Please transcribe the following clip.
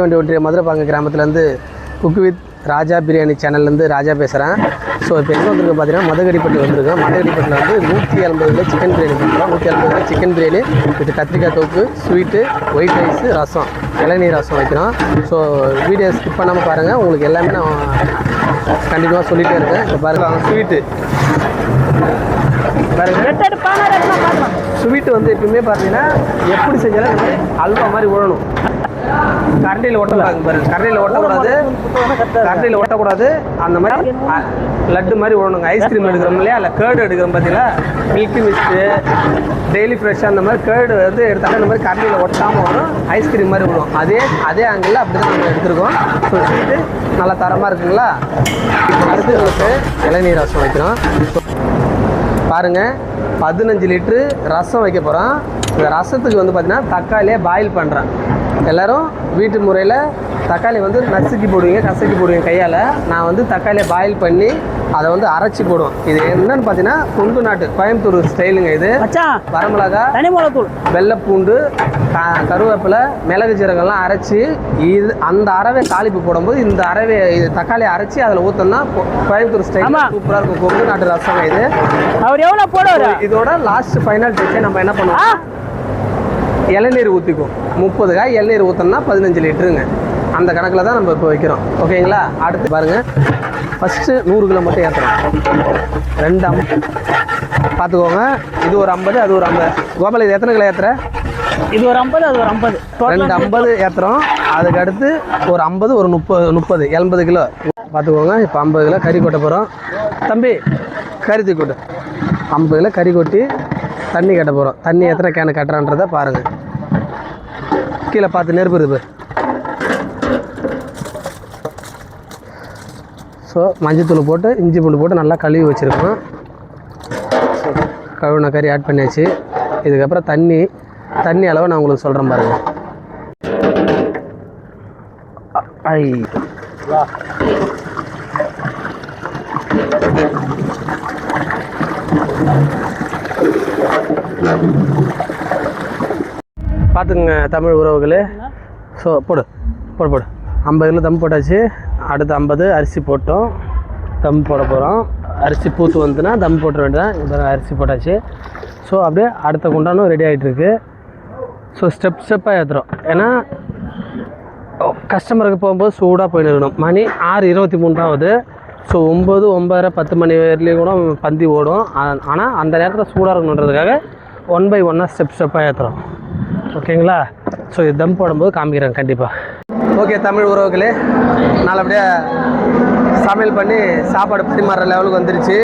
ஒன்றிய மதுரைப்பாங்க கிராமத்துலேருந்து cook with ராஜா பிரியாணி சேனல்லேருந்து ராஜா பேசுகிறேன். ஸோ இப்போ எங்கே வந்திருக்கு பார்த்தீங்கன்னா மதகடிப்பட்டு வந்திருக்கேன். மதகடிப்பட்டில் வந்து 180 சிக்கன் பிரியாணி பண்ணுறோம். 180 சிக்கன் பிரியாணி வித் கத்திரிக்காய் தொக்கு, ஸ்வீட்டு, ஒயிட் ரைஸு, ரசம், இளநீர் ரசம் வைக்கிறோம். ஸோ வீடியோ ஸ்கிப் பண்ணாமல் பாருங்கள், உங்களுக்கு எல்லாமே நான் கண்டிப்பாக சொல்லிகிட்டே இருக்கேன். இப்போ பாருங்கள் ஸ்வீட்டு ஸ்வீட்டு வந்து எப்பவுமே பார்த்தீங்கன்னா எப்படி செஞ்சாலும் அல்வா மாதிரி விழணும். கரண்டியில் ஒட்டக்கூடாது பாருங்க, கரண்டியில் ஒட்டக்கூடாது. அந்த மாதிரி லட்டு மாதிரி விழணுங்க. ஐஸ்கிரீம் எடுக்கிறோம் இல்லையா, இல்லை கேர்டு எடுக்கிறோம் பார்த்தீங்களா, மில்கி மிஸ்ட்டு, டெய்லி ஃப்ரெஷ்ஷாக அந்த மாதிரி கேர்டு வந்து எடுத்தாலும் இந்த மாதிரி கரண்டியில் ஒட்டாமல் வரும், ஐஸ்கிரீம் மாதிரி விழும். அதே ஆங்கிளில் அப்படி தான் நம்ம எடுத்துருக்கோம். ஸோ ஸ்வீட்டு நல்லா தரமாக இருக்குங்களா. அடுத்து வந்து இளநீர் ரசம் வைக்கிறோம். பாருங்கள் 15 லிட்ரு ரசம் வைக்க போகிறோம். இந்த ரசத்துக்கு வந்து பார்த்திங்கன்னா தக்காளியை பாயில் பண்ணுறேன். எல்லோரும் வீட்டு முறையில் தக்காளி வந்து நசுக்கி போடுவீங்க, கசக்கி போடுவீங்க கையால். நான் வந்து தக்காளியை பாயில் பண்ணி அதை வந்து அரைச்சி போடுவோம். இது என்னன்னு பார்த்தீங்கன்னா கொங்கு நாட்டு கோயம்புத்தூர் ஸ்டைலுங்க. இது வரமிளகா, தனிமிளகாத்தூள், வெள்ளைப்பூண்டு, கருவேப்பிலை, மிளகு ஜீரகம்லாம் அரைச்சி இது அந்த அரவை தாளிப்பு போடும்போது இந்த அரவை இது தக்காளியை அரைச்சி அதில் ஊற்றோம்னா கோயம்புத்தூர் ஸ்டைல் சூப்பராக இருக்கும். கொங்கு நாட்டு ரசம் இது. அவர் எவ்வளோ போடுவார். இதோட லாஸ்ட் ஃபைனல் டச்சை நம்ம என்ன பண்ணுவோம், இளநீர் ஊற்றிக்கும். 30 காய் இளநீர் ஊற்றோம்னா 15 லிட்டருங்க. அந்த கணக்கில் தான் நம்ம இப்போ வைக்கிறோம். ஓகேங்களா. அடுத்து பாருங்கள், ஃபஸ்ட்டு 100 கிலோ மட்டும் ஏற்றுறோம். 2 பார்த்துக்கோங்க. இது ஒரு 50, அது ஒரு 50. கோபால் இது எத்தனை கிலோ ஏற்றுற? இது ஒரு 50, அது ஒரு 50. 250 ஏற்றுறோம். அதுக்கு அடுத்து ஒரு 50, ஒரு 30, 80 கிலோ பார்த்துக்கோங்க. இப்போ 50 கிலோ கறி கொட்ட போகிறோம். தம்பி கறி தூக்கி கொட்டு. 50 கிலோ கறி கொட்டி தண்ணி கட்ட போகிறோம். தண்ணி எத்தனை கேனு கட்டுறான்றதை பாருங்கள். கீழே பார்த்து நெருப்பு இருக்குது. ஸோ மஞ்சத்தூள் போட்டு இஞ்சி பூண்டு போட்டு நல்லா கழுவி வச்சுருக்கோம். ஸோ கழுவின கறி ஆட் பண்ணியாச்சு. இதுக்கப்புறம் தண்ணி அளவு நான் உங்களுக்கு சொல்கிறேன் பாருங்கள். பார்த்துக்குங்க தமிழ் உறவுகளே. ஸோ போடு 50 கிலோ தம் போட்டாச்சு. அடுத்து 50 அரிசி போட்டோம், தம் போட போகிறோம். அரிசி பூத்து வந்துன்னா தம் போட்டுற வேண்டியதான். இப்போ அரிசி போட்டாச்சு. ஸோ அப்படியே அடுத்த குண்டானும் ரெடி ஆகிட்டுருக்கு. ஸோ ஸ்டெப்பாக ஏற்றுறோம். ஏன்னா கஸ்டமருக்கு போகும்போது சூடாக போய் நிற்கணும். மணி 6:23 ஆகுது. ஸோ 9, 9:30, 10 மணி வரையிலையும் கூட பந்தி ஓடும். ஆனால் அந்த நேரத்தில் சூடாக இருக்கணுன்றதுக்காக 1 by 1 ஸ்டெப்பாக ஏற்றுறோம். ஓகேங்களா. ஸோ இது தம் போடும்போது காமிக்கிறேன் கண்டிப்பாக. ஓகே தமிழ் உறவுகளே, நல்லபடியாக சமையல் பண்ணி சாப்பாடு பரிமாறுற லெவலுக்கு வந்துருச்சு.